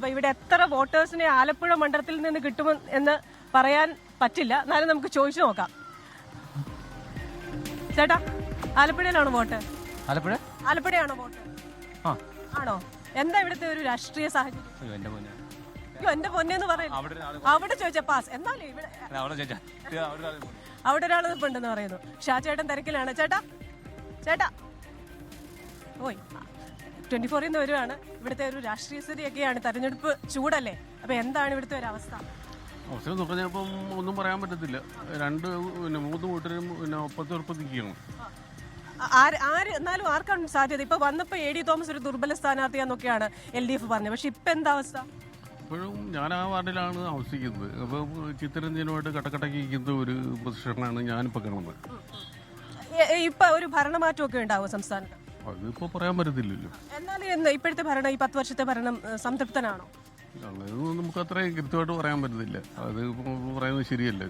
അപ്പൊ ഇവിടെ എത്ര വോട്ടേഴ്സിനെ ആലപ്പുഴ മണ്ഡലത്തിൽ നിന്ന് കിട്ടുമെന്ന് പറയാൻ പറ്റില്ല. എന്നാലും നമുക്ക് ചോദിച്ചു നോക്കാം. ചേട്ടാ, ആലപ്പുഴയിലാണോ വോട്ട്? ആലപ്പുഴയാണോ വോട്ട്? ആണോ? എന്താ ഇവിടുത്തെ ഒരു രാഷ്ട്രീയ സാഹചര്യം? എന്റെ പൊന്നെന്ന് പറയുന്നു. അവിടെ ചോദിച്ച പാസ്. എന്നാലും ഇവിടെ അവിടെ ഒരാൾ ഉണ്ടെന്ന് പറയുന്നു. ചേട്ടൻ തിരക്കിലാണ്. ചേട്ടാ ഓയ് 24 നിന്ന് വരുവാണ്. ഇവിടുത്തെ ഒരു രാഷ്ട്രീയ സ്ഥിതിയൊക്കെയാണ്, തെരഞ്ഞെടുപ്പ് ചൂടല്ലേ. അപ്പൊ എന്താണ് ഇവിടുത്തെ ഒരു അവസ്ഥ? അവസരം പറഞ്ഞപ്പം ഒന്നും പറയാൻ പറ്റത്തില്ല. 3 കൂട്ടരും ഒപ്പത്തിറപ്പ് നിൽക്കുകയാണ്. എന്നാലും ആർക്കാണ് സാധ്യത? ഇപ്പൊ വന്നപ്പോ AD തോമസ് ഒരു ദുർബല സ്ഥാനാർത്ഥിയാന്നൊക്കെയാണ് LDF പറഞ്ഞത്. പക്ഷെ ഇപ്പൊ എന്താ അവസ്ഥ? ഇപ്പോഴും ഞാൻ ആ വാർഡിലാണ് താമസിക്കുന്നത്. അപ്പോൾ ചിത്തരഞ്ജനുമായിട്ട് കട്ടക്കട്ടക്ക് ഇരിക്കുന്ന ഒരു പൊസിഷനാണ് ഞാനിപ്പോൾ കാണുന്നത്. ഇപ്പൊ ഒരു ഭരണമാറ്റമൊക്കെ ഉണ്ടാവും സംസ്ഥാനത്ത്? അതിപ്പോൾ പറയാൻ പറ്റത്തില്ലല്ലോ. എന്നാലും ഇപ്പോഴത്തെ ഭരണം, ഈ 10 വർഷത്തെ ഭരണം സംതൃപ്തനാണോ? അതൊന്നും നമുക്ക് അത്രയും കൃത്യമായിട്ട് പറയാൻ പറ്റത്തില്ല. അത് പറയുന്നത് ശരിയല്ല.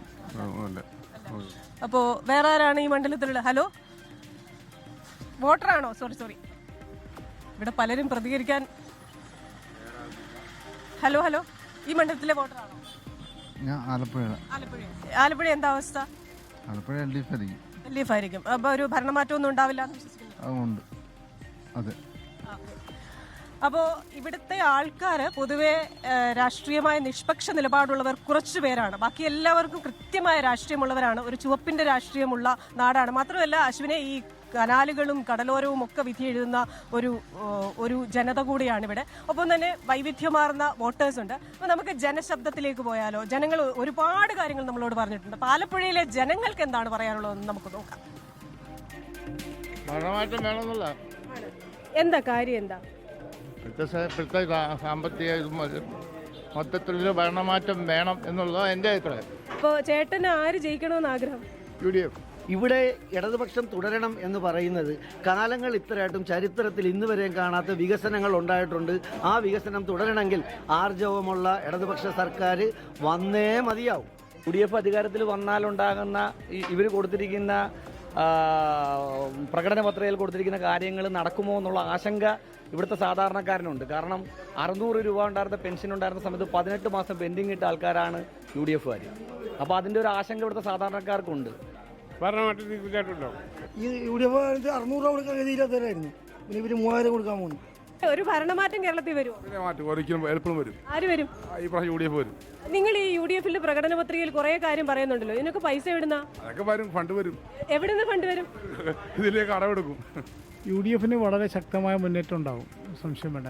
അപ്പോ വേറെ ആരാണ് ഈ മണ്ഡലത്തിലുള്ള? ഹലോ, വോട്ടറാണോ? സോറി, ഇവിടെ പലരും പ്രതികരിക്കാൻ. ഹലോ, ഈ മണ്ഡലത്തിലെ വോട്ടറാണോ? ഞാൻ ആലപ്പുഴ എന്താ അവസ്ഥ? ആലപ്പുഴ LDF ആയിരിക്കും. അപ്പൊ ഒരു ഭരണമാറ്റമൊന്നും ഉണ്ടാവില്ല എന്ന് വിശ്വസിക്കുന്നു. അതെ. അപ്പോ ഇവിടുത്തെ ആൾക്കാര് പൊതുവെ രാഷ്ട്രീയമായ നിഷ്പക്ഷ നിലപാടുള്ളവർ കുറച്ചു പേരാണ്. ബാക്കി എല്ലാവർക്കും കൃത്യമായ രാഷ്ട്രീയമുള്ളവരാണ്. ഒരു ചുവപ്പിന്റെ രാഷ്ട്രീയമുള്ള നാടാണ്. മാത്രമല്ല അശ്വിനെ, ഈ കനാലുകളും കടലോരവും ഒക്കെ വിധി എഴുതുന്ന ഒരു ജനത കൂടിയാണ് ഇവിടെ. ഒപ്പം തന്നെ വൈവിധ്യമാർന്ന വോട്ടേഴ്സ് ഉണ്ട്. അപ്പൊ നമുക്ക് ജനശബ്ദത്തിലേക്ക് പോയാലോ? ജനങ്ങൾ ഒരുപാട് കാര്യങ്ങൾ നമ്മളോട് പറഞ്ഞിട്ടുണ്ട്. അപ്പൊ ആലപ്പുഴയിലെ ജനങ്ങൾക്ക് എന്താണ് പറയാനുള്ളതെന്ന് നമുക്ക് നോക്കാം. ഭരണമാറ്റം വേണമെന്നല്ല. എന്താ കാര്യം? എന്താ ഇപ്പോഴത്തെ സാമ്പത്തിക മൊത്തത്തിലൊരു ഭരണമാറ്റം വേണം എന്നുള്ളത് എൻ്റെ അഭിപ്രായം. അപ്പോൾ ചേട്ടന് ആര് ജയിക്കണമെന്ന് ആഗ്രഹം? UDF. ഇവിടെ ഇടതുപക്ഷം തുടരണം എന്ന് പറയുന്നത് കാലങ്ങൾ ഇത്രയായിട്ടും ചരിത്രത്തിൽ ഇന്ന് വരെയും കാണാത്ത വികസനങ്ങൾ ഉണ്ടായിട്ടുണ്ട്. ആ വികസനം തുടരണമെങ്കിൽ ആർജവമുള്ള ഇടതുപക്ഷ സർക്കാർ വന്നേ മതിയാവും. UDF അധികാരത്തിൽ വന്നാലുണ്ടാകുന്ന ഇവർ കൊടുത്തിരിക്കുന്ന പ്രകടന പത്രികയിൽ കൊടുത്തിരിക്കുന്ന കാര്യങ്ങൾ നടക്കുമോ എന്നുള്ള ആശങ്ക ഇവിടുത്തെ സാധാരണക്കാരനുണ്ട്. കാരണം 600 രൂപ ഉണ്ടായിരുന്ന പെൻഷൻ ഉണ്ടായിരുന്ന സമയത്ത് 18 മാസം പെൻഡിങ് ഇട്ട ആൾക്കാരാണ് UDFകാർ. അപ്പോൾ അതിൻ്റെ ഒരു ആശങ്ക ഇവിടുത്തെ സാധാരണക്കാർക്കുണ്ട്. ഈ UDF 600 രൂപ കൊടുക്കാൻ ഗതിയില്ലാത്തവരായിരുന്നു. പിന്നെ ഇവർ 3000 കൊടുക്കാൻ പോകുന്നു. ഒരു ഭരണമാറ്റം കേരളത്തിൽ വരുമോ? ആര് വരും? UDF വരും. നിങ്ങൾ ഈ UDFിന്റെ പ്രകടന പത്രികയിൽ കുറെ കാര്യം പറയുന്നുണ്ടല്ലോ. ഇതിനൊക്കെ പൈസ എവിടുന്നാ? ഫണ്ട് വരും. എവിടുന്ന് ഫണ്ട് വരും? ഇതിലേക്ക് അടവെടുക്കും. UDFന് വളരെ ശക്തമായ മുന്നേറ്റം ഉണ്ടാവും, സംശയം വേണ്ട.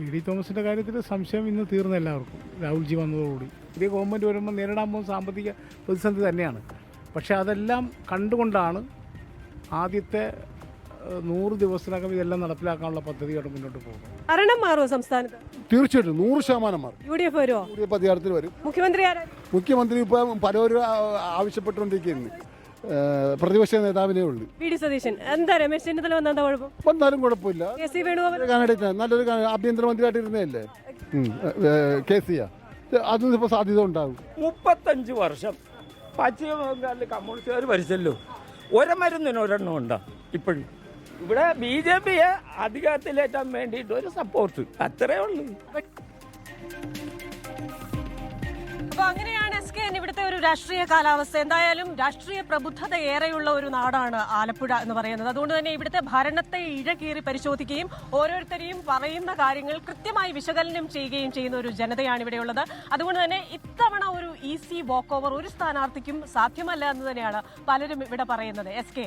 AD തോമസിന്റെ കാര്യത്തിൽ സംശയം ഇന്ന് തീർന്ന എല്ലാവർക്കും. രാഹുൽജി വന്നതോടുകൂടി പുതിയ ഗവൺമെന്റ് വരുമ്പോൾ നേരിടാൻ പോകുന്ന സാമ്പത്തിക പ്രതിസന്ധി തന്നെയാണ്. പക്ഷെ അതെല്ലാം കണ്ടുകൊണ്ടാണ് ആദ്യത്തെ 100 ദിവസത്തിനകം ഇതെല്ലാം നടപ്പിലാക്കാനുള്ള പദ്ധതിയോടെ മുന്നോട്ട് പോകുന്നത്. ഭരണം മാറുമോ സംസ്ഥാനത്ത്? തീർച്ചയായിട്ടും 100% മാറും. UDF വരുമോ? UDF അധികാരത്തിൽ വരും. മുഖ്യമന്ത്രി ഇപ്പം പലരും ആവശ്യപ്പെട്ടുകൊണ്ടിരിക്കുന്നു. പ്രതിപക്ഷ നേതാവിനേ ഉള്ളൂ. VD സതീശൻ. എന്താ രമേശ് ചെന്നിത്തല വന്നാ കുഴപ്പം? വന്നാലും കുഴപ്പമില്ല. നല്ലൊരു ആഭ്യന്തരമന്ത്രിയായിട്ട് ഇരുന്നതല്ലേ KC. അതിന് ഇപ്പോൾ സാധ്യത ഉണ്ടാകും. 35 വർഷം പശ്ചിമ ബംഗാളിൽ കമ്മ്യൂണിസ്റ്റുകാർ ഭരിച്ചല്ലോ. ഒരെണ്ണം ഉണ്ടോ ഇപ്പോഴും? ഇവിടെ BJPയെ അധികാരത്തിലേറ്റാൻ വേണ്ടിയിട്ട് ഒരു സപ്പോർട്ട്, അത്രേ ഉള്ളൂ. അപ്പൊ അങ്ങനെയാണ് ഇവിടുത്തെ ഒരു രാഷ്ട്രീയ കാലാവസ്ഥ. എന്തായാലും രാഷ്ട്രീയ പ്രബുദ്ധത ഏറെയുള്ള ഒരു നാടാണ് ആലപ്പുഴ എന്ന് പറയുന്നത്. അതുകൊണ്ട് തന്നെ ഇവിടുത്തെ ഭരണത്തെ ഇഴകീറി പരിശോധിക്കുകയും ഓരോരുത്തരെയും പറയുന്ന കാര്യങ്ങൾ കൃത്യമായി വിശകലനം ചെയ്യുകയും ചെയ്യുന്ന ഒരു ജനതയാണ് ഇവിടെയുള്ളത്. അതുകൊണ്ട് തന്നെ ഇത്തവണ ഒരു ഈസി വാക്ക് ഓവർ ഒരു സ്ഥാനാർത്ഥിക്കും സാധ്യമല്ല എന്ന് തന്നെയാണ് പലരും ഇവിടെ പറയുന്നത്. SK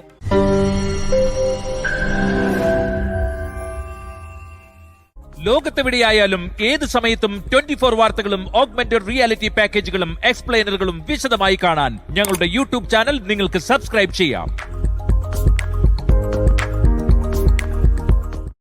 ലോകത്തെവിടെയായാലും ഏത് സമയത്തും 24 വാർത്തകളും ഓഗ്മെന്റഡ് റിയാലിറ്റി പാക്കേജുകളും എക്സ്പ്ലെയിനറുകളും വിശദമായി കാണാൻ ഞങ്ങളുടെ YouTube ചാനൽ നിങ്ങൾക്ക് സബ്സ്ക്രൈബ് ചെയ്യാം.